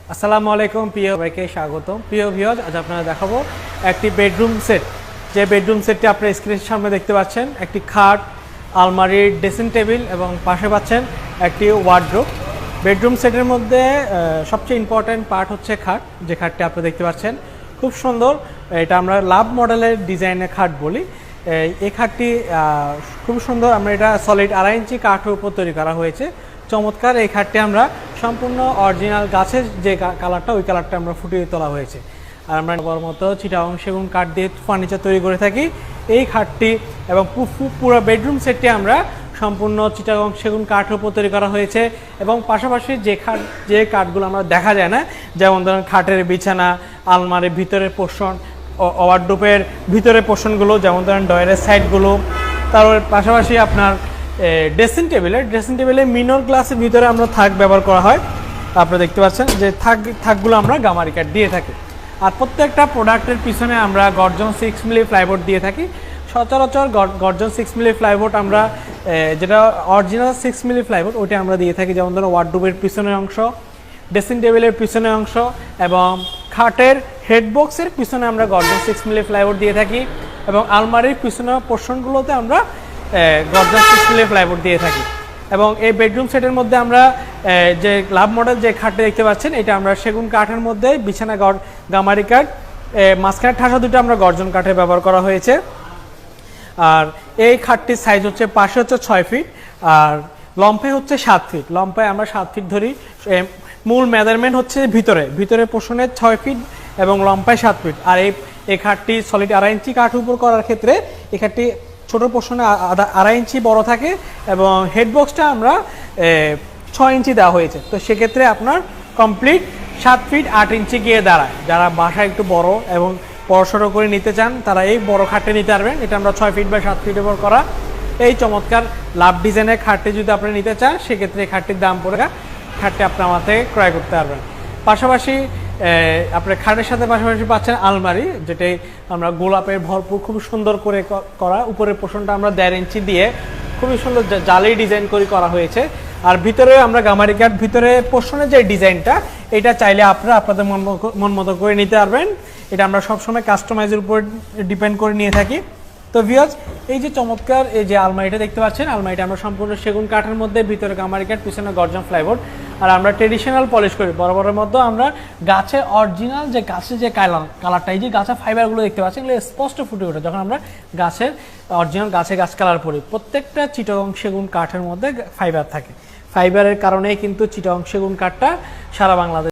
আসসালামু আলাইকুম প্রিয় ভাইকে স্বাগতম। প্রিয় ভিউয়ার্স, আজ আপনারা দেখাবো একটি বেডরুম সেট। যে বেডরুম সেটটি আপনারা স্ক্রিনের সামনে দেখতে পাচ্ছেন, একটি খাট, আলমারি, ড্রেসিং টেবিল এবং পাশে পাচ্ছেন একটি ওয়ার্ডরোব। বেডরুম সেটের মধ্যে সবচেয়ে ইম্পর্ট্যান্ট পার্ট হচ্ছে খাট। যে খাটটি আপনারা দেখতে পাচ্ছেন খুব সুন্দর, এটা আমরা লাভ মডেলের ডিজাইনের খাট বলি। এই খাটটি খুব সুন্দর, আমরা এটা সলিড 2.5 ইঞ্চি কাঠের উপর তৈরি করা হয়েছে। চমৎকার এই খাটটি আমরা সম্পূর্ণ অরিজিনাল গাছের যে কালারটা, ওই কালারটা আমরা ফুটিয়ে তোলা হয়েছে। আর আমরা বড় মতো চিটাগং সেগুন কাঠ দিয়ে ফার্নিচার তৈরি করে থাকি। এই খাটটি এবং পুরো বেডরুম সেটটি আমরা সম্পূর্ণ চিটাগং সেগুন কাঠের উপর তৈরি করা হয়েছে। এবং পাশাপাশি যে কাঠগুলো আমরা দেখা যায় না, যেমন ধরুন খাটের বিছানা, আলমারির ভিতরের পোর্শন, ওয়ার্ডরোবের ভিতরের পোর্শনগুলো, যেমন ধরেন ডয়ারের সাইডগুলো, তারপর পাশাপাশি আপনার ড্রেসিং টেবিলে মিনর গ্লাসের ভিতরে আমরা থাক ব্যবহার করা হয়। আপনারা দেখতে পাচ্ছেন যে থাকগুলো আমরা গামারি কাঠ দিয়ে থাকি। আর প্রত্যেকটা প্রোডাক্টের পিছনে আমরা গর্জন 6 মিলি প্লাইবোর্ড দিয়ে থাকি। সচরাচর গর্জন 6 মিলি প্লাইবোর্ড আমরা যেটা অরিজিনাল 6 মিলি প্লাইবোর্ড, ওইটা আমরা দিয়ে থাকি। যেমন ধরুন ওয়ার্ডরোবের পিছনের অংশ, ড্রেসিং টেবিলের পিছনের অংশ এবং খাটের হেডবক্সের পিছনে আমরা গর্জন 6 মিলি প্লাইবোর্ড দিয়ে থাকি। এবং আলমারির পিছনের পোর্শনগুলোতে আমরা গর্জন 6 মিলি প্লাইবোর্ড দিয়ে থাকি। এবং এই বেডরুম সেটের মধ্যে আমরা যে লাভ মডেল যে খাটটা দেখতে পাচ্ছেন, এটা আমরা সেগুন কাঠের মধ্যে বিছানা গামারি কাঠ, মাঝখানে ঠাসা দুটো আমরা গর্জন কাঠে ব্যবহার করা হয়েছে। আর এই খাটটির সাইজ হচ্ছে পাশে হচ্ছে 6 ফিট আর লম্ফে হচ্ছে 7 ফিট। লম্ফায় আমরা 7 ফিট ধরি। মূল মেজারমেন্ট হচ্ছে ভিতরে পোর্শনে 6 ফিট এবং লম্ফায় 7 ফিট। আর এই খাটটি সলিড 2.5 ইঞ্চি কাঠ উপর করার ক্ষেত্রে এই খাটটি ছোটো পোর্শনে 2.5 ইঞ্চি বড় থাকে এবং হেডবক্সটা আমরা 6 ইঞ্চি দেওয়া হয়েছে। তো সেক্ষেত্রে আপনার কমপ্লিট 7 ফিট 8 ইঞ্চি গিয়ে দাঁড়ায়। যারা বাসা একটু বড় এবং বড়সড় করে নিতে চান, তারা এই বড় খাটটি নিতে পারবেন। এটা আমরা 6 ফিট বা 7 ফিটের উপর করা এই চমৎকার লাভ ডিজাইনের খাটটি যদি আপনি নিতে চান, সেক্ষেত্রে এই খাটটির দাম পড়ে খাটটি আপনি আমার থেকে ক্রয় করতে পারবেন। পাশাপাশি আপনার খাটের সাথে পাশাপাশি পাচ্ছেন আলমারি, যেটাই আমরা গোলাপের ভরপুর খুব সুন্দর করে করা। উপরের পোর্শনটা আমরা 1.5 ইঞ্চি দিয়ে খুবই সুন্দর জালি ডিজাইন করে করা হয়েছে। আর ভিতরে আমরা গামারি কাঠ ভিতরে পোর্শনের যে ডিজাইনটা, এটা চাইলে আপনারা আপনাদের মন মতো করে নিতে পারবেন। এটা আমরা সবসময় কাস্টমাইজের উপর ডিপেন্ড করে নিয়ে থাকি। তো ভিউয়ার্স, এই যে চমৎকার এই যে আলমারিটা দেখতে পাচ্ছেন, আলমারিটা আমরা সম্পূর্ণ সেগুন কাঠের মধ্যে, ভিতরে গামারি কাঠ, পিছনে গর্জন প্লাইবোর্ড। আর আমরা ট্রেডিশনাল পলিশ করি বরাবরের মধ্যে। আমরা গাছের অরিজিনাল যে গাছের যে কালারটা, এই যে গাছের ফাইবারগুলো দেখতে পাচ্ছেন, এগুলো স্পষ্ট ফুটে ওঠে যখন আমরা গাছের অরিজিনাল গাছ কালার করি। প্রত্যেকটা চিটাগং সেগুন কাঠের মধ্যে ফাইবার থাকে। ফাইবারের কারণেই কিন্তু চিটাগং সেগুন কাঠটা সারা বাংলাদেশ